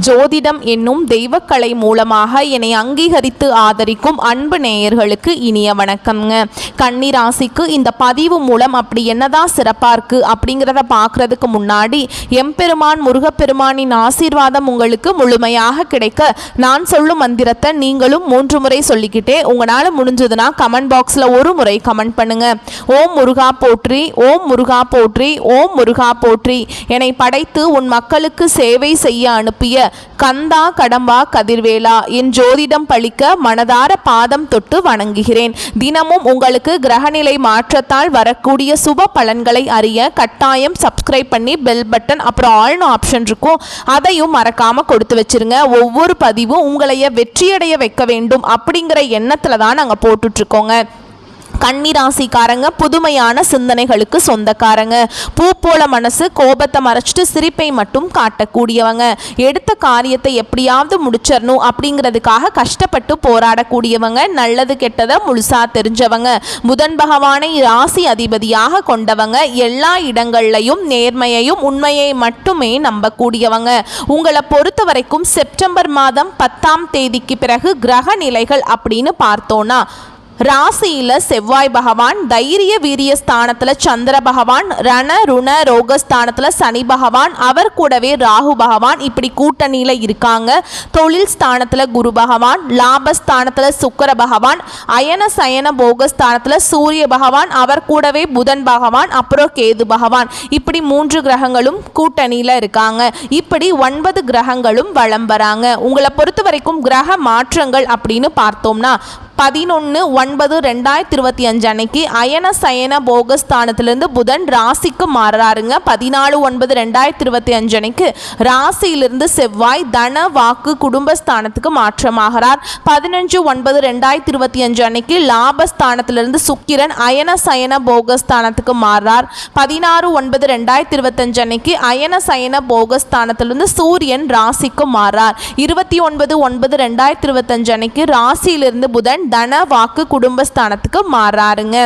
ஜோதிடம் என்னும் தெய்வக்கலை மூலமாக என்னை அங்கீகரித்து ஆதரிக்கும் அன்பு நேயர்களுக்கு இனிய வணக்கம்ங்க. கன்னி ராசிக்கு இந்த பதிவு மூலம் அப்படி என்னதான் சிறப்பாக இருக்குது அப்படிங்கிறத பார்க்குறதுக்கு முன்னாடி எம்பெருமான் முருகப்பெருமானின் ஆசீர்வாதம் உங்களுக்கு முழுமையாக கிடைக்க நான் சொல்லும் மந்திரத்தை நீங்களும் 3 முறை சொல்லிக்கிட்டே உங்களால் முடிஞ்சதுன்னா கமெண்ட் பாக்ஸில் ஒரு முறை கமெண்ட் பண்ணுங்க. ஓம் முருகா போற்றி, ஓம் முருகா போற்றி, ஓம் முருகா போற்றி. என்னை படைத்து உன் மக்களுக்கு சேவை செய்ய அனுப்பிய கந்தா கடம்பா கதிர்வேலா என் ஜோதிடம் பழிக்க மனதார பாதம் தொட்டு வணங்குகிறேன். தினமும் உங்களுக்கு கிரகநிலை மாற்றத்தால் வரக்கூடிய சுப பலன்களை அறிய கட்டாயம் சப்ஸ்கிரைப் பண்ணி பெல் பட்டன் அப்புறம் ஆல்னு ஆப்ஷன் இருக்கும், அதையும் மறக்காம கொடுத்து வச்சிருங்க. ஒவ்வொரு பதிவும் உங்களைய வெற்றியடைய வைக்க வேண்டும் அப்படிங்கிற எண்ணத்துல தான் நாங்கள் போட்டுட்டு இருக்கோங்க. கன்னி ராசிக்காரங்க புதுமையான சிந்தனைகளுக்கு சொந்தக்காரங்க. பூ போல மனசு, கோபத்தை மறைச்சிட்டு சிரிப்பை மட்டும் காட்டக்கூடியவங்க. எடுத்த காரியத்தை எப்படியாவது முடிச்சிடணும் அப்படிங்கிறதுக்காக கஷ்டப்பட்டு போராடக்கூடியவங்க. நல்லது கெட்டதை முழுசா தெரிஞ்சவங்க. புதன் பகவானை ராசி அதிபதியாக கொண்டவங்க. எல்லா இடங்கள்லையும் நேர்மையையும் உண்மையை மட்டுமே நம்பக்கூடியவங்க. உங்களை பொறுத்த வரைக்கும் செப்டம்பர் மாதம் 10ஆம் தேதிக்கு பிறகு கிரக நிலைகள் அப்படின்னு பார்த்தோன்னா, ராசியில் செவ்வாய் பகவான், தைரிய வீரிய ஸ்தானத்தில் சந்திர பகவான், ரண ருண ரோகஸ்தானத்தில் சனி பகவான், அவர் கூடவே ராகு பகவான் இப்படி கூட்டணியில் இருக்காங்க. தொழில் ஸ்தானத்தில் குரு பகவான், லாபஸ்தானத்தில் சுக்கிர பகவான், அயன சயன போகஸ்தானத்தில் சூரிய பகவான், அவர் கூடவே புதன் பகவான், அப்புறம் கேது பகவான் இப்படி 3 கிரகங்களும் கூட்டணியில் இருக்காங்க. இப்படி 9 கிரகங்களும் வலம் வராங்க. உங்களை பொறுத்த வரைக்கும் கிரக மாற்றங்கள் அப்படின்னு பார்த்தோம்னா 11/9/2025 அன்னைக்கு அயன சயன போகஸ்தானத்திலிருந்து புதன் ராசிக்கு மாறுறாருங்க. 14/9/2025 அன்னைக்கு ராசியிலிருந்து செவ்வாய் தன வாக்கு குடும்பஸ்தானத்துக்கு மாற்றமாகிறார். 15/9/2025 அன்னைக்கு லாபஸ்தானத்திலிருந்து சுக்கிரன் அயன சயன போகஸ்தானத்துக்கு மாறுறார். 16/9/2025 அன்னைக்கு அயன சயன போகஸ்தானத்திலிருந்து சூரியன் ராசிக்கு மாறுறார். 29/9/2025 அன்னைக்கு ராசியிலிருந்து புதன் தன வாக்கு குடும்பஸ்தானத்துக்கு மாறாருங்க.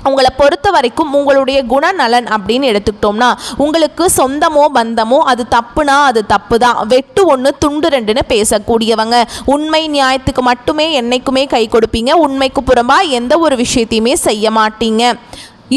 உங்களை பொறுத்த வரைக்கும் உங்களுடைய குணநலன் அப்படின்னு எடுத்துக்கிட்டோம்னா, உங்களுக்கு சொந்தமோ பந்தமோ அது தப்புனா அது தப்பு தான், வெட்டு 1 துண்டு 2ன்னு பேசக்கூடியவங்க. உண்மை நியாயத்துக்கு மட்டுமே என்னைக்குமே கை கொடுப்பீங்க. உண்மைக்கு புறம்பா எந்த ஒரு விஷயத்தையுமே செய்ய மாட்டீங்க.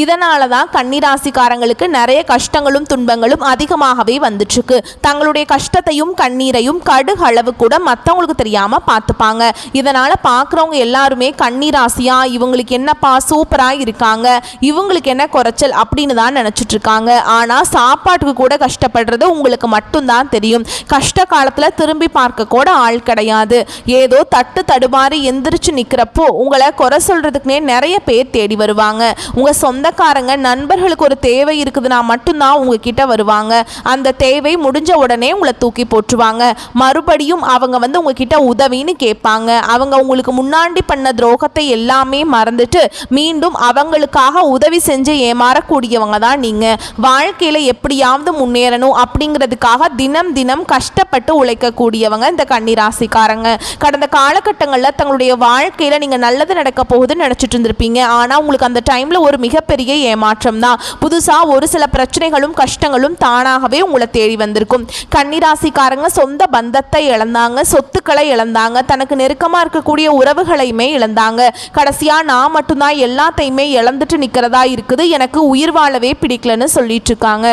இதனால தான் கன்னிராசிக்காரங்களுக்கு நிறைய கஷ்டங்களும் துன்பங்களும் அதிகமாகவே வந்துட்டுருக்கு. தங்களுடைய கஷ்டத்தையும் கண்ணீரையும் கடுகளவு கூட மற்றவங்களுக்கு தெரியாமல் பார்த்துப்பாங்க. இதனால் பார்க்குறவங்க எல்லாருமே கன்னிராசியா இவங்களுக்கு என்னப்பா சூப்பராக இருக்காங்க, இவங்களுக்கு என்ன குறைச்சல் அப்படின்னு தான் நினச்சிட்ருக்காங்க. ஆனால் சாப்பாட்டுக்கு கூட கஷ்டப்படுறது உங்களுக்கு மட்டும்தான் தெரியும். கஷ்ட காலத்தில் திரும்பி பார்க்க கூட ஆள் கிடையாது. ஏதோ தட்டு தடுமாறி எந்திரிச்சு நிற்கிறப்போ உங்களை குறை சொல்கிறதுக்குனே நிறைய பேர் தேடி வருவாங்க. உங்கள் சொந்தக்காரங்க நண்பர்களுக்கு ஒரு தேவை இருக்குதுன்னா மட்டும்தான் உங்ககிட்ட வருவாங்க. அந்த தேவை முடிஞ்ச உடனே உங்களை தூக்கி போட்டுருவாங்க. மறுபடியும் அவங்க உங்ககிட்ட உதவின்னு கேட்பாங்க. அவங்க உங்களுக்கு முன்னாடி பண்ண துரோகத்தை எல்லாமே மறந்துட்டு மீண்டும் அவங்களுக்காக உதவி செஞ்சு ஏமாறக்கூடியவங்க தான் நீங்கள். வாழ்க்கையில் எப்படியாவது முன்னேறணும் அப்படிங்கிறதுக்காக தினம் தினம் கஷ்டப்பட்டு உழைக்கக்கூடியவங்க இந்த கன்னிராசிக்காரங்க. கடந்த காலகட்டங்களில் தங்களுடைய வாழ்க்கையில் நீங்கள் நல்லது நடக்க போகுதுன்னு நினச்சிட்டு இருந்திருப்பீங்க. ஆனால் உங்களுக்கு அந்த டைமில் ஒரு மிகப்பெரிய ஏமாற்றம் தான். புதுசா ஒரு சில பிரச்சனைகளும் கஷ்டங்களும் தானாகவே உங்களை தேடி வந்திருக்கும். கன்னிராசிக்காரங்க சொந்த பந்தத்தை இழந்தாங்க, சொத்துக்களை இழந்தாங்க, தனக்கு நெருக்கமா இருக்கக்கூடிய உறவுகளையுமே இழந்தாங்க. கடைசியா நான் மட்டும்தான் எல்லாத்தையுமே இழந்துட்டு நிக்கிறதா இருக்குது, எனக்கு உயிர் வாழவே பிடிக்கலன்னு சொல்லிட்டு இருக்காங்க.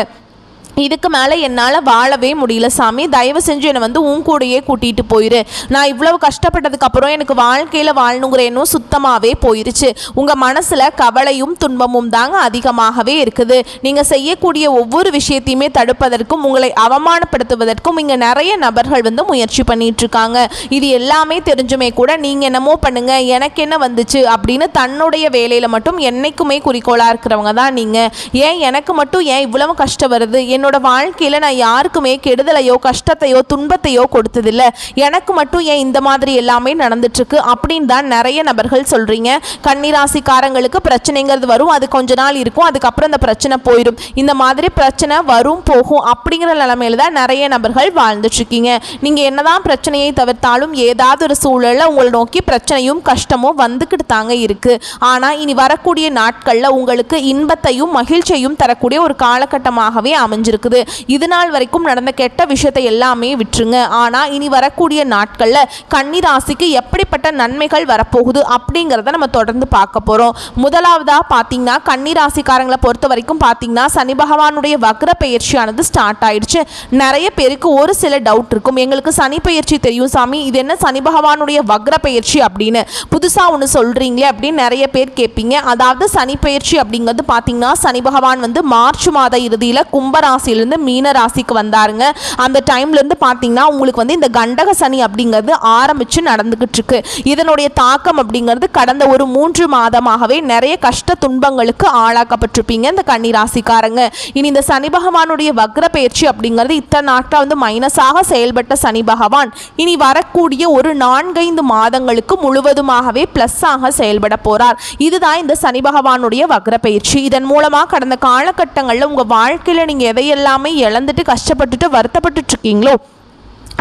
இதுக்கு மேலே என்னால் வாழவே முடியல சாமி, தயவு செஞ்சு என்னை உன் கூடையே கூட்டிகிட்டு போயிரு. நான் இவ்வளவு கஷ்டப்பட்டதுக்கப்புறம் எனக்கு வாழ்க்கையில் வாழணுங்கிற எண்ணம் சுத்தமாகவே போயிருச்சு. உங்கள் மனசில் கவலையும் துன்பமும் தாங்க அதிகமாகவே இருக்குது. நீங்கள் செய்யக்கூடிய ஒவ்வொரு விஷயத்தையுமே தடுப்பதற்கும் உங்களை அவமானப்படுத்துவதற்கும் இங்கே நிறைய நபர்கள் முயற்சி பண்ணிட்டு இருக்காங்க. இது எல்லாமே தெரிஞ்சுமே கூட நீங்கள் என்னமோ பண்ணுங்க, எனக்கு என்ன வந்துச்சு அப்படின்னு தன்னுடைய வேலையில் மட்டும் என்னைக்குமே குறிக்கோளாக இருக்கிறவங்க தான் நீங்கள். ஏன் எனக்கு மட்டும் ஏன் இவ்வளவு கஷ்டம் வருது, என்னோட வாழ்க்கையில் நான் யாருக்குமே கெடுதலையோ கஷ்டத்தையோ துன்பத்தையோ கொடுத்ததில்லை, எனக்கு மட்டும் ஏன் இந்த மாதிரி எல்லாமே நடந்துட்டுருக்கு அப்படின்னு தான் நிறைய நபர்கள் சொல்கிறீங்க. கன்னிராசிக்காரங்களுக்கு பிரச்சனைங்கிறது வரும், அது கொஞ்ச நாள் இருக்கும், அதுக்கப்புறம் அந்த பிரச்சனை போயிடும். இந்த மாதிரி பிரச்சனை வரும் போகும் அப்படிங்கிற நிலைமையில தான் நிறைய நபர்கள் வாழ்ந்துட்டுருக்கீங்க. நீங்கள் என்னதான் பிரச்சனையை தவிர்த்தாலும் ஏதாவது ஒரு சூழலில் உங்களை நோக்கி பிரச்சனையும் கஷ்டமும் வந்துக்கிட்டு தாங்க இருக்குது. ஆனால் இனி வரக்கூடிய நாட்களில் உங்களுக்கு இன்பத்தையும் மகிழ்ச்சியையும் தரக்கூடிய ஒரு காலகட்டமாகவே அமைஞ்சு அமைஞ்சிருக்குது. இது நாள் வரைக்கும் நடந்த கெட்ட விஷயத்தை எல்லாமே விட்டுருங்க. ஆனால் இனி வரக்கூடிய நாட்களில் கன்னி ராசிக்கு எப்படிப்பட்ட நன்மைகள் வரப்போகுது அப்படிங்கிறத நம்ம தொடர்ந்து பார்க்க போகிறோம். முதலாவதாக பார்த்தீங்கன்னா கன்னி ராசிக்காரங்களை பொறுத்த வரைக்கும் பார்த்தீங்கன்னா சனி பகவானுடைய வக்ர பயிற்சியானது ஸ்டார்ட் ஆயிடுச்சு. நிறைய பேருக்கு ஒரு சில டவுட் இருக்கும், எங்களுக்கு சனி பயிற்சி தெரியும் சாமி, இது என்ன சனி பகவானுடைய வக்ர பயிற்சி அப்படின்னு புதுசாக ஒன்று சொல்கிறீங்களே அப்படின்னு நிறைய பேர் கேட்பீங்க. அதாவது சனி பயிற்சி அப்படிங்கிறது பார்த்தீங்கன்னா சனி பகவான் வந்து மார்ச் மாத இறுதியில் கும்பராசிலிருந்து மீன ராசிக்கு வந்தாருங்க. அந்த டைம்லேருந்து பார்த்தீங்கன்னா உங்களுக்கு வந்து இந்த கண்டக சனி அப்படிங்கிறது ஆரம்பித்து நடந்துக்கிட்டு இருக்கு. இதனுடைய தாக்கம் அப்படிங்கிறது கடந்த ஒரு 3 மாதமாகவே நிறைய கஷ்ட துன்பங்களுக்கு ஆளாக்கப்பட்டிருப்பீங்க இந்த கன்னி ராசிக்காரங்க. இனி இந்த சனி பகவானுடைய வக்ர பயிற்சி அப்படிங்கிறது இத்தனை நாட்கள் வந்து மைனஸாக செயல்பட்ட சனி பகவான் இனி வரக்கூடிய ஒரு 4-5 மாதங்களுக்கு முழுவதுமாகவே பிளஸ்ஸாக செயல்பட போறார். இதுதான் இந்த சனி பகவானுடைய வக்ர பயிற்சி. இதன் மூலமாக கடந்த காலகட்டங்களில் உங்கள் வாழ்க்கையில் நீங்கள் எதையெல்லாமே இழந்துட்டு கஷ்டப்பட்டுட்டு வருத்தப்பட்டு இருக்கீங்களோ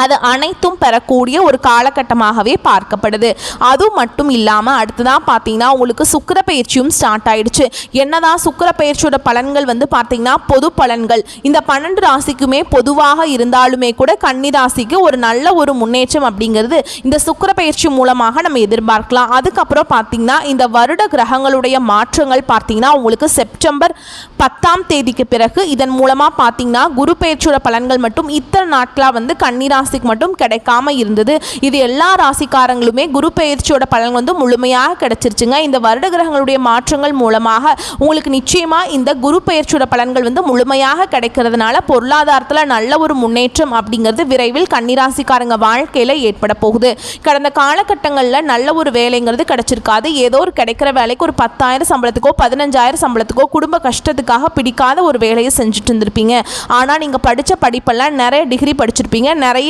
அது அனைத்தும் பெறக்கூடிய ஒரு காலகட்டமாகவே பார்க்கப்படுது. அது மட்டும் இல்லாமல் அடுத்ததான் பார்த்தீங்கன்னா உங்களுக்கு சுக்கிர பயிற்சியும் ஸ்டார்ட் ஆயிடுச்சு. என்னதான் சுக்கிர பயிற்சியோட பலன்கள் வந்து பார்த்தீங்கன்னா பொது பலன்கள் இந்த 12 ராசிக்குமே பொதுவாக இருந்தாலுமே கூட கன்னி ராசிக்கு ஒரு நல்ல ஒரு முன்னேற்றம் அப்படிங்கிறது இந்த சுக்கிர பயிற்சி மூலமாக நம்ம எதிர்பார்க்கலாம். அதுக்கப்புறம் பார்த்தீங்கன்னா இந்த வருட கிரகங்களுடைய மாற்றங்கள் பார்த்தீங்கன்னா உங்களுக்கு செப்டம்பர் 10ஆம் தேதிக்கு பிறகு இதன் மூலமாக பார்த்தீங்கன்னா குரு பயிற்சியோட பலன்கள் மட்டும் இத்தனை நாட்களாக வந்து கன்னி ராசிக்கு மட்டும் கிடைக்காம இருந்தது. இது எல்லா ராசிக்காரங்களுமே குரு பயிற்சியோட பலன் வந்து முழுமையாக கிடைச்சிருச்சுங்க. இந்த வருட கிரகங்களுடைய மாற்றங்கள் மூலமாக உங்களுக்கு நிச்சயமா இந்த குரு பயிற்சியோட பலன்கள் வந்து முழுமையாக கிடைக்கிறதுனால பொருளாதாரத்தில் நல்ல ஒரு முன்னேற்றம் அப்படிங்கிறது விரைவில் கன்னி ராசிக்காரங்க வாழ்க்கையில் ஏற்பட போகுது. கடந்த காலகட்டங்களில் நல்ல ஒரு வேலைங்கிறது கிடைச்சிருக்காது. ஏதோ ஒரு கிடைக்கிற வேலைக்கு ஒரு 10,000 சம்பளத்துக்கோ 15,000 சம்பளத்துக்கோ குடும்ப கஷ்டத்துக்காக பிடிக்காத ஒரு வேலையை செஞ்சுட்டு இருந்திருப்பீங்க. ஆனால் நீங்கள் படித்த படிப்பெல்லாம் நிறைய டிகிரி படிச்சிருப்பீங்க, நிறைய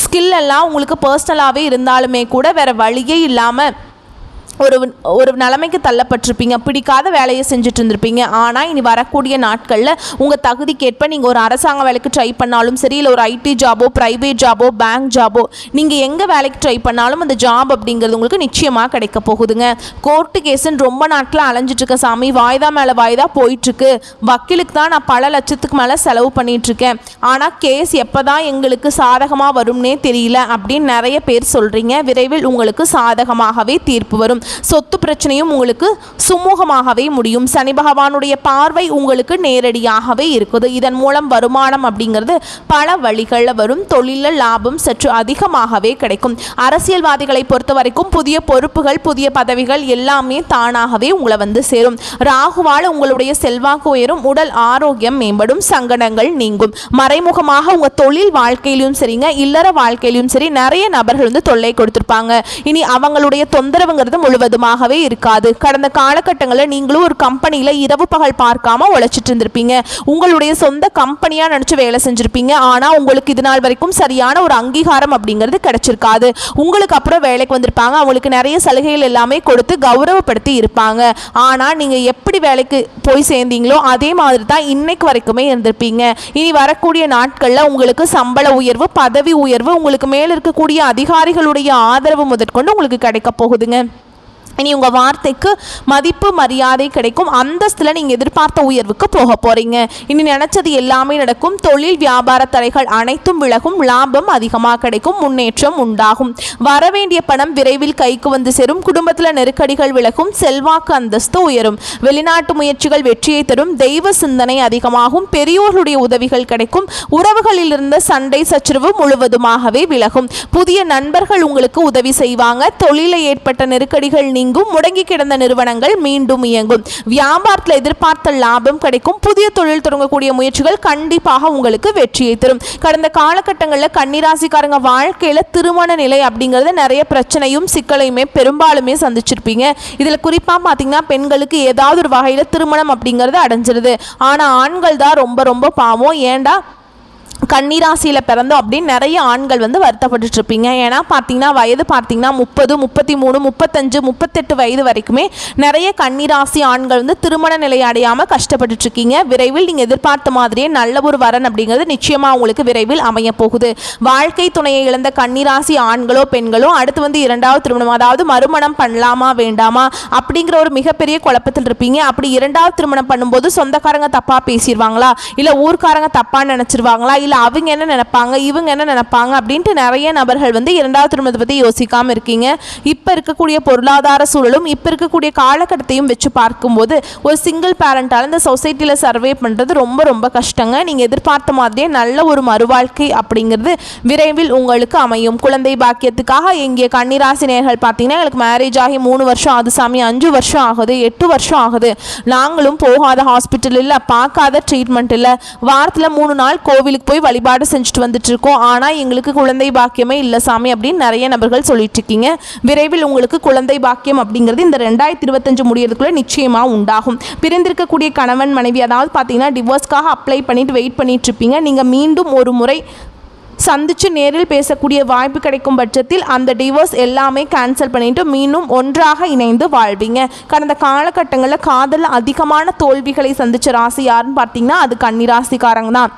ஸ்கில் எல்லாம் உங்களுக்கு பர்சனலாகவே இருந்தாலுமே கூட வேறு வழியே இல்லாமல் ஒரு நிலைமைக்கு தள்ளப்பட்டிருப்பீங்க, பிடிக்காத வேலையை செஞ்சுட்டு இருந்திருப்பீங்க. ஆனால் இனி வரக்கூடிய நாட்களில் உங்கள் தகுதிக்கேற்ப நீங்கள் ஒரு அரசாங்க வேலைக்கு ட்ரை பண்ணாலும் சரி, இல்லை ஒரு ஐடி ஜாபோ ப்ரைவேட் ஜாபோ பேங்க் ஜாபோ நீங்கள் எங்கே வேலைக்கு ட்ரை பண்ணாலும் அந்த ஜாப் அப்படிங்கிறது உங்களுக்கு நிச்சயமாக கிடைக்க போகுதுங்க. கோர்ட்டு கேஸுன்னு ரொம்ப நாட்களில் அலைஞ்சிட்ருக்க சாமி, வாய்தா மேலே வாய்தா போயிட்டுருக்கு, வக்கீலுக்கு தான் நான் பல லட்சத்துக்கு மேலே செலவு பண்ணிகிட்ருக்கேன், ஆனால் கேஸ் எப்போ தான் எங்களுக்கு சாதகமாக வரும்னே தெரியல அப்படின்னு நிறைய பேர் சொல்கிறீங்க. விரைவில் உங்களுக்கு சாதகமாகவே தீர்ப்பு வரும். சொத்து பிரச்சனையும் உங்களுக்கு சுமூகமாகவே முடியும். சனி பகவானுடைய பார்வை உங்களுக்கு நேரடியாகவே இருக்குது. இதன் மூலம் வருமானம் அப்படிங்கிறது பல வழிகளில் வரும். தொழிலில் லாபம் சற்று அதிகமாகவே கிடைக்கும். அரசியல்வாதிகளை பொறுத்த வரைக்கும் புதிய பொறுப்புகள் புதிய பதவிகள் எல்லாமே தானாகவே உங்களை வந்து சேரும். ராகுவால் உங்களுடைய செல்வாக்கு உயரும், உடல் ஆரோக்கியம் மேம்படும், சங்கடங்கள் நீங்கும். மறைமுகமாக உங்கள் தொழில் வாழ்க்கையிலும் சரிங்க இல்லற வாழ்க்கையிலும் சரி நிறைய நபர்கள் வந்து தொல்லை கொடுத்துருப்பாங்க. இனி அவங்களுடைய தொந்தரவுங்கிறது முழுவதுமாகவே இருக்காது. கடந்த காலகட்டங்களில் நீங்களும் ஒரு கம்பெனியில் இரவு பகல் பார்க்காம உழைச்சிட்டு இருந்திருப்பீங்க. உங்களுடைய சொந்த கம்பெனியாக நினச்சி வேலை செஞ்சுருப்பீங்க. ஆனால் உங்களுக்கு இது நாள் வரைக்கும் சரியான ஒரு அங்கீகாரம் அப்படிங்கிறது கிடைச்சிருக்காது. உங்களுக்கு அப்புறம் வேலைக்கு வந்திருப்பாங்க, அவங்களுக்கு நிறைய சலுகைகள் எல்லாமே கொடுத்து கௌரவப்படுத்தி இருப்பாங்க. ஆனால் நீங்கள் எப்படி வேலைக்கு போய் சேர்ந்தீங்களோ அதே மாதிரி தான் இன்னைக்கு வரைக்குமே இருந்திருப்பீங்க. இனி வரக்கூடிய நாட்களில் உங்களுக்கு சம்பள உயர்வு பதவி உயர்வு உங்களுக்கு மேலே இருக்கக்கூடிய அதிகாரிகளுடைய ஆதரவு முதற்கொண்டு உங்களுக்கு கிடைக்க போகுதுங்க. இனி உங்கள் வார்த்தைக்கு மதிப்பு மரியாதை கிடைக்கும். அந்தஸ்தில் நீங்கள் எதிர்பார்த்த உயர்வுக்கு போக போகிறீங்க. இனி நினச்சது எல்லாமே நடக்கும். தொழில் வியாபார தடைகள் அனைத்தும் விலகும். லாபம் அதிகமாக கிடைக்கும். முன்னேற்றம் உண்டாகும். வரவேண்டிய பணம் விரைவில் கைக்கு வந்து சேரும். குடும்பத்தில் நெருக்கடிகள் விலகும். செல்வாக்கு அந்தஸ்து உயரும். வெளிநாட்டு முயற்சிகள் வெற்றியை தரும். தெய்வ சிந்தனை அதிகமாகும். பெரியோர்களுடைய உதவிகள் கிடைக்கும். உறவுகளில் இருந்த சண்டை சச்சரவு முழுவதுமாகவே விலகும். புதிய நண்பர்கள் உங்களுக்கு உதவி செய்வாங்க. தொழிலில் ஏற்பட்ட நெருக்கடிகள் நீங்கும். முடங்கி கிடந்த நிறுவனங்கள் மீண்டும் இயங்கும். வியாபாரத்தில் எதிர்பார்த்த லாபம் கிடைக்கும். புதிய தொழில் தொடங்கக்கூடிய முயற்சிகள் கண்டிப்பாக உங்களுக்கு வெற்றியை தரும். கடந்த காலகட்டங்களில் கன்னிராசிக்காரங்க வாழ்க்கையில் திருமண நிலை அப்படிங்கிறது நிறைய பிரச்சனையும் சிக்கலையுமே பெரும்பாலுமே சந்திச்சிருப்பீங்க. இதில் குறிப்பாக பார்த்தீங்கன்னா பெண்களுக்கு ஏதாவது ஒரு வகையில் திருமணம் அப்படிங்கிறது அடைஞ்சிருது. ஆனால் ஆண்கள் தான் ரொம்ப ரொம்ப பாவம். ஏண்டா கன்னிராசியில் பிறந்தோம் அப்படின்னு நிறைய ஆண்கள் வந்து வருத்தப்பட்டு இருப்பீங்க. ஏன்னா பார்த்தீங்கன்னா வயது பார்த்தீங்கன்னா 30, 33, 35, 38 வயது வரைக்குமே நிறைய கன்னிராசி ஆண்கள் வந்து திருமண நிலை அடையாமல் கஷ்டப்பட்டு இருக்கீங்க. விரைவில் நீங்கள் எதிர்பார்த்த மாதிரியே நல்ல ஒரு வரன் அப்படிங்கிறது நிச்சயமாக உங்களுக்கு விரைவில் அமைய போகுது. வாழ்க்கை துணையை இழந்த கன்னிராசி ஆண்களோ பெண்களோ அடுத்து வந்து 2வது திருமணம், அதாவது மறுமணம் பண்ணலாமா வேண்டாமா அப்படிங்கிற ஒரு மிகப்பெரிய குழப்பத்தில் இருப்பீங்க. அப்படி 2வது திருமணம் பண்ணும்போது சொந்தக்காரங்க தப்பாக பேசிடுவாங்களா, இல்லை ஊர்க்காரங்க தப்பாக நினச்சிருவாங்களா, இல்லை அவங்க என்ன நினைப்பாங்க இவங்க என்ன நினைப்பாங்க அப்படின்ட்டு நிறைய நபர்கள் வந்து 2வது திருமணத்தை பற்றி யோசிக்காமல் இருக்கீங்க. இப்போ இருக்கக்கூடிய பொருளாதார சூழலும் இப்போ இருக்கக்கூடிய காலகட்டத்தையும் வச்சு பார்க்கும்போது ஒரு சிங்கிள் பேரண்டால் இந்த சொசைட்டியில் சர்வே பண்ணுறது ரொம்ப ரொம்ப கஷ்டங்க. நீங்கள் எதிர்பார்த்த மாதிரியே நல்ல ஒரு மறுவாழ்க்கை அப்படிங்கிறது விரைவில் உங்களுக்கு அமையும். குழந்தை பாக்கியத்துக்காக எங்கே கன்னிராசி நேயர்கள் பார்த்தீங்கன்னா எங்களுக்கு மேரேஜ் ஆகி 3 வருஷம் ஆகுது சாமி, 5 வருஷம் ஆகுது, 8 வருஷம் ஆகுது, நாங்களும் போகாத ஹாஸ்பிட்டல் இல்லை, பார்க்காத ட்ரீட்மெண்ட் இல்லை, வாரத்தில் 3 நாள் கோவிலுக்கு போய் வழிபாடு செஞ்சுட்டு வந்துட்டு இருக்கோம், ஆனால் எங்களுக்கு குழந்தை பாக்கியமே இல்லை சாமி அப்படின்னு நிறைய நபர்கள் சொல்லிட்டு இருக்கீங்க. விரைவில் உங்களுக்கு குழந்தை பாக்கியம் அப்படிங்கிறது இந்த 2025 முடியறதுக்குள்ள நிச்சயமாக உண்டாகும். பிரிந்திருக்கக்கூடிய கணவன் மனைவி அதாவது பார்த்தீங்கன்னா டிவோர்ஸ்க்காக அப்ளை பண்ணிட்டு வெயிட் பண்ணிட்டு இருப்பீங்க. நீங்கள் மீண்டும் ஒரு முறை சந்தித்து நேரில் பேசக்கூடிய வாய்ப்பு கிடைக்கும் பட்சத்தில் அந்த டிவோர்ஸ் எல்லாமே கேன்சல் பண்ணிவிட்டு மீண்டும் ஒன்றாக இணைந்து வாழ்வீங்க. கடந்த காலகட்டங்களில் காதலில் அதிகமான தோல்விகளை சந்தித்த ராசி யாருன்னு பார்த்தீங்கன்னா அது கன்னிராசிக்காரங்க தான்.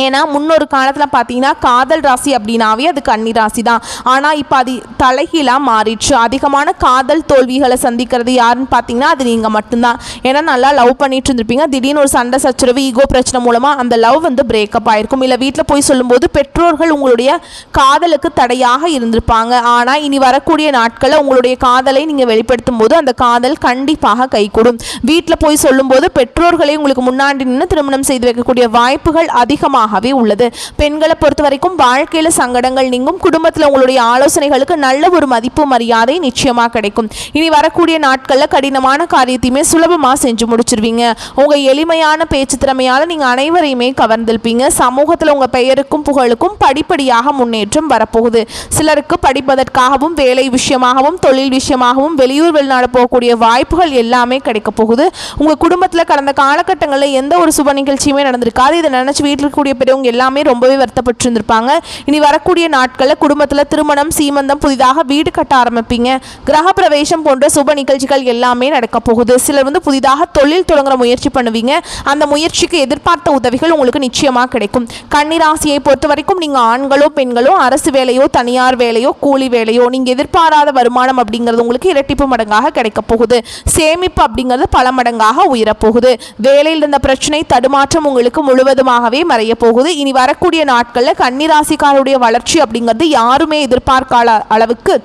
ஏன்னா முன்னொரு காலத்தில் பார்த்தீங்கன்னா காதல் ராசி அப்படின்னாவே அது கன்னிராசி தான். ஆனால் இப்போ அது தலைகீழாக மாறிடுச்சு. அதிகமான காதல் தோல்விகளை சந்திக்கிறது யாருன்னு பார்த்தீங்கன்னா அது நீங்கள் மட்டும்தான். ஏன்னா நல்லா லவ் பண்ணிட்டு இருந்திருப்பீங்க, திடீர்னு ஒரு சண்டை சச்சரவு ஈகோ பிரச்சனை மூலமாக அந்த லவ் வந்து பிரேக்கப் ஆகிருக்கும். இல்லை வீட்டில் போய் சொல்லும்போது பெற்றோர்கள் உங்களுடைய காதலுக்கு தடையாக இருந்திருப்பாங்க. ஆனால் இனி வரக்கூடிய நாட்களில் உங்களுடைய காதலை நீங்கள் வெளிப்படுத்தும் போது அந்த காதல் கண்டிப்பாக கைகூடும். வீட்டில் போய் சொல்லும்போது பெற்றோர்களை உங்களுக்கு முன்னாடி நின்று திருமணம் செய்து வைக்கக்கூடிய வாய்ப்புகள் அதிகமாக உள்ளது. பெண்களை பொறுத்த வரைக்கும் வாழ்க்கையில சங்கடங்கள் நீங்கும். குடும்பத்தில் உங்களுடைய ஆலோசனைகளுக்கு நல்ல ஒரு மதிப்பு மரியாதை நிச்சயமா கிடைக்கும். இனி வரக்கூடிய நாட்கள்ல கடினமான காரியத்தையுமே சுலபமா செஞ்சு முடிச்சிருவீங்க. உங்க எளிமையான பேச்சு திறமையால நீங்க அனைவரையுமே கவர்ந்திருப்பீங்க. சமூகத்தில் உங்க பெயருக்கும் புகழுக்கும் படிப்படியாக முன்னேற்றம் வரப்போகுது. சிலருக்கு படிப்பதற்காகவும் வேலை விஷயமாகவும் தொழில் விஷயமாகவும் வெளியூர் வெளிநாடு போகக்கூடிய வாய்ப்புகள் எல்லாமே கிடைக்க போகுது. உங்க குடும்பத்தில் கடந்த காலகட்டங்களில் எந்த ஒரு சுப நிகழ்ச்சியுமே நடந்திருக்காது. இதை நினைச்சு வீட்டில் கூடிய பெரியவங்க எல்லாமே ரொம்பவே வருத்தப்பட்டு இருந்திருப்பாங்க. இனி வரக்கூடிய நாட்களில் குடும்பத்தில் திருமணம், சீமந்தம், புதிதாக வீடு கட்ட ஆரம்பிப்பீங்க. கிரக பிரவேசம் போன்ற சுப நிகழ்ச்சிகள் எல்லாமே நடக்க போகுது. சிலர் வந்து புதிதாக தொழில் தொடங்குற முயற்சி பண்ணுவீங்க. அந்த முயற்சிக்கு எதிர்பார்த்த உதவிகள் உங்களுக்கு நிச்சயமாக கிடைக்கும். கன்னிராசியை பொறுத்த வரைக்கும் நீங்கள் ஆண்களோ பெண்களோ அரசு வேலையோ தனியார் வேலையோ கூலி வேலையோ நீங்கள் எதிர்பாராத வருமானம் அப்படிங்கிறது உங்களுக்கு இரட்டிப்பு மடங்காக கிடைக்க போகுது. சேமிப்பு அப்படிங்கிறது பல மடங்காக உயரப்போகுது. வேலையில் இருந்த பிரச்சனை தடுமாற்றம் உங்களுக்கு முழுவதுமாகவே மறைய போகுது. இனி வரக்கூடிய நாட்களில் கன்னிராசிக்காருடைய வளர்ச்சி அப்படிங்கிறது யாருமே எதிர்பார்க்காத அளவுக்கு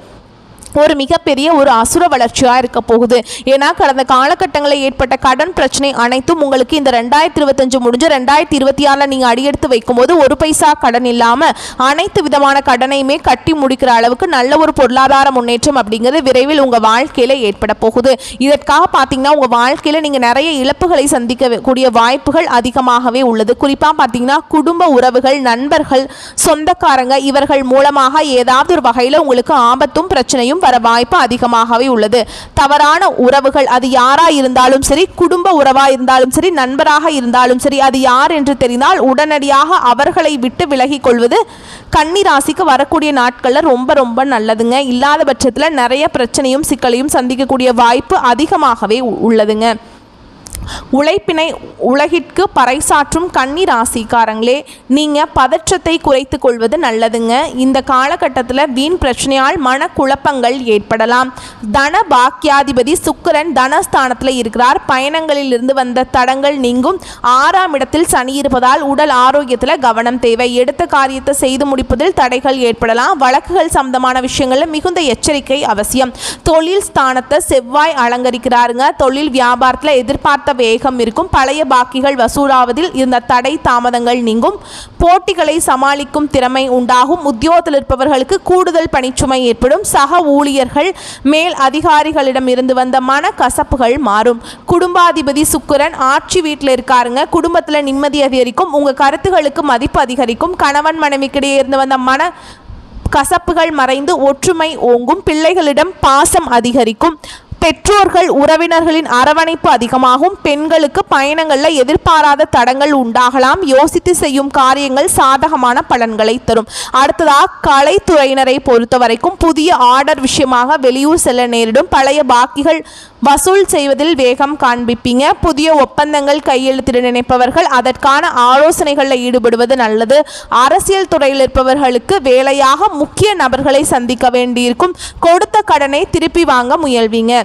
ஒரு மிகப்பெரிய ஒரு அசுர வளர்ச்சியாக இருக்க போகுது. ஏன்னா கடந்த காலகட்டங்களில் ஏற்பட்ட கடன் பிரச்சனை அனைத்தும் உங்களுக்கு இந்த 2025 முடிஞ்சு 2026 நீங்கள் அடியெடுத்து வைக்கும்போது ஒரு பைசா கடன் இல்லாமல் அனைத்து விதமான கடனையுமே கட்டி முடிக்கிற அளவுக்கு நல்ல ஒரு பொருளாதார முன்னேற்றம் அப்படிங்கிறது விரைவில் உங்கள் வாழ்க்கையில் ஏற்பட போகுது. இதற்காக பார்த்தீங்கன்னா உங்கள் வாழ்க்கையில் நீங்கள் நிறைய இழப்புகளை சந்திக்கக்கூடிய வாய்ப்புகள் அதிகமாகவே உள்ளது. குறிப்பாக பார்த்தீங்கன்னா குடும்ப உறவுகள், நண்பர்கள், சொந்தக்காரங்க இவர்கள் மூலமாக ஏதாவது ஒரு வகையில் உங்களுக்கு ஆபத்தும் பிரச்சனையும் வர வாய்ப்பு அதிகமாகவே உள்ளது. தவறான உறவுகள் அது யாரா இருந்தாலும் சரி, குடும்ப உறவா இருந்தாலும் சரி, நண்பராக இருந்தாலும் சரி, அது யார் என்று தெரிந்தால் உடனடியாக அவர்களை விட்டு விலகி கொள்வது கன்னி ராசிக்கு வரக்கூடிய நாட்களில் ரொம்ப ரொம்ப நல்லதுங்க. இல்லாத பட்சத்தில் நிறைய பிரச்சனையும் சிக்கலையும் சந்திக்கக்கூடிய வாய்ப்பு அதிகமாகவே உள்ளதுங்க. உழைப்பினை உலகிற்கு பறைசாற்றும் கன்னி ராசிக்காரங்களே, நீங்கள் பதற்றத்தை குறைத்து கொள்வது நல்லதுங்க. இந்த காலகட்டத்தில் வீண் பிரச்சனையால் மனக்குழப்பங்கள் ஏற்படலாம். தன பாக்கியாதிபதி சுக்கிரன் தனஸ்தானத்தில் இருக்கிறார். பயணங்களில் இருந்து வந்த தடங்கள் நீங்கும். 6ஆம் இடத்தில் சனி இருப்பதால் உடல் ஆரோக்கியத்தில் கவனம் தேவை. எடுத்த காரியத்தை செய்து முடிப்பதில் தடைகள் ஏற்படலாம். வழக்குகள் சம்பந்தமான விஷயங்களில் மிகுந்த எச்சரிக்கை அவசியம். தொழில் ஸ்தானத்தை செவ்வாய் அலங்கரிக்கிறாருங்க. தொழில் வியாபாரத்தில் எதிர்பார்த்த வேகம் இருக்கும். பழைய பாக்கிகள் வசூலாவதில் இருந்த தடை தாமதங்கள் நீங்கும். போட்டிகளை சமாளிக்கும் திறமை உண்டாகும். உத்தியோகத்தில் இருப்பவர்களுக்கு கூடுதல் பணிச்சுமை ஏற்படும். சக ஊழியர்கள், மேல் அதிகாரிகளிடம் இருந்து வந்த மன கசப்புகள் மாறும். குடும்பாதிபதி சுக்கிரன் ஆட்சி வீட்டில் இருக்காருங்க. குடும்பத்தில் நிம்மதி அதிகரிக்கும். உங்கள் கருத்துகளுக்கு மதிப்பு அதிகரிக்கும். கணவன் மனைவிக்கிடையே இருந்து வந்த மன கசப்புகள் மறைந்து ஒற்றுமை ஓங்கும். பிள்ளைகளிடம் பாசம் அதிகரிக்கும். பெற்றோர்கள் உறவினர்களின் அரவணைப்பு அதிகமாகும். பெண்களுக்கு பயணங்களில் எதிர்பாராத தடங்கள் உண்டாகலாம். யோசித்து செய்யும் காரியங்கள் சாதகமான பலன்களை தரும். அடுத்ததாக கலைத்துறையினரை பொறுத்த வரைக்கும் புதிய ஆர்டர் விஷயமாக வெளியூர் செல்ல நேரிடும். பழைய பாக்கிகள் வசூல் செய்வதில் வேகம் காண்பிப்பீங்க. புதிய ஒப்பந்தங்கள் கையெழுத்திட நினைப்பவர்கள் அதற்கான ஆலோசனைகளில் ஈடுபடுவது நல்லது. அரசியல் துறையில் இருப்பவர்களுக்கு வேலையாக முக்கிய நபர்களை சந்திக்க வேண்டியிருக்கும். கொடுத்த கடனை திருப்பி வாங்க முயல்வீங்க.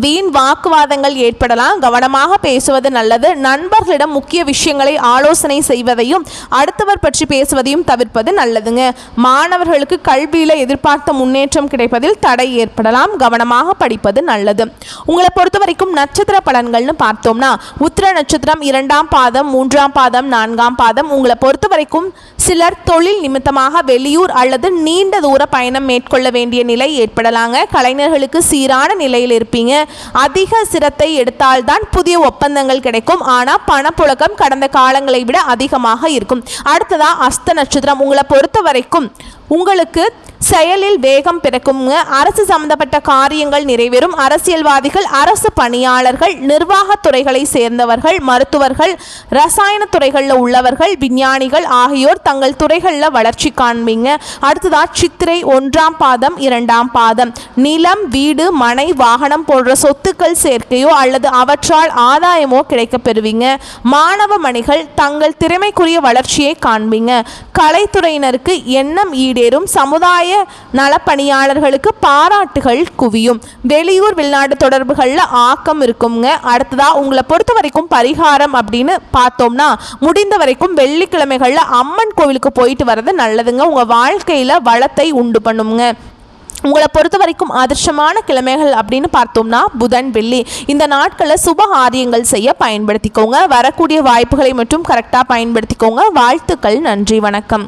வீண் வாக்குவாதங்கள் ஏற்படலாம். கவனமாக பேசுவது நல்லது. நண்பர்களிடம் முக்கிய விஷயங்களை ஆலோசனை செய்வதையும் அடுத்தவர் பற்றி பேசுவதையும் தவிர்ப்பது நல்லதுங்க. மாணவர்களுக்கு கல்வியில் எதிர்பார்த்த முன்னேற்றம் கிடைப்பதில் தடை ஏற்படலாம். கவனமாக படிப்பது நல்லது. உங்களை பொறுத்த வரைக்கும் நட்சத்திர பலன்கள்னு பார்த்தோம்னா உத்திர நட்சத்திரம் 2ஆம் பாதம் 3ஆம் பாதம் 4ஆம் பாதம். உங்களை பொறுத்த வரைக்கும் சிலர் தொழில் நிமித்தமாக வெளியூர் அல்லது நீண்ட தூர பயணம் மேற்கொள்ள வேண்டிய நிலை ஏற்படலாங்க. கலைஞர்களுக்கு சீரான நிலையில் இருப்பீங்க. அதிக சிரத்தை எடுத்தால்தான் புதிய ஒப்பந்தங்கள் கிடைக்கும். ஆனால் பணப்புழக்கம் கடந்த காலங்களை விட அதிகமாக இருக்கும். அடுத்ததா அஸ்த நட்சத்திரம். உங்களை பொறுத்த வரைக்கும் உங்களுக்கு செயலில் வேகம் பிறக்குங்க. அரசு சம்பந்தப்பட்ட காரியங்கள் நிறைவேறும். அரசியல்வாதிகள், அரசு பணியாளர்கள், நிர்வாகத் துறைகளை சேர்ந்தவர்கள், மருத்துவர்கள், ரசாயன துறைகளில் உள்ளவர்கள், விஞ்ஞானிகள் ஆகியோர் தங்கள் துறைகளில் வளர்ச்சி காண்பீங்க. அடுத்ததா சித்திரை 1ஆம் பாதம் 2ஆம் பாதம். நிலம், வீடு, மனை, வாகனம் போன்ற சொத்துக்கள் சேர்க்கையோ அல்லது அவற்றால் ஆதாயமோ கிடைக்கப் பெறுவீங்க. மாணவ மணிகள் தங்கள் திறமைக்குரிய வளர்ச்சியை காண்பீங்க. கலைத்துறையினருக்கு எண்ணம் ஈடேறும். சமுதாய நலப்பணியாளர்களுக்கு பாராட்டுகள் குவியும். வெளியூர் வெளிநாடு தொடர்புகளில் ஆக்கம் இருக்குங்க. அடுத்ததா உங்களை பொறுத்த வரைக்கும் பரிகாரம் அப்படின்னு பார்த்தோம்னா முடிந்த வரைக்கும் வெள்ளிக்கிழமைகளில் அம்மன் கோவிலுக்கு போயிட்டு வர்றது நல்லதுங்க. உங்கள் வாழ்க்கையில் வளத்தை உண்டு பண்ணுங்க. உங்களை பொறுத்த வரைக்கும் அதிர்ஷ்டமான கிழமைகள் அப்படின்னு பார்த்தோம்னா புதன், வெள்ளி. இந்த நாட்களில் சுப காரியங்கள் செய்ய பயன்படுத்திக்கோங்க. வரக்கூடிய வாய்ப்புகளை மட்டும் கரெக்டாக பயன்படுத்திக்கோங்க. வாழ்த்துக்கள். நன்றி, வணக்கம்.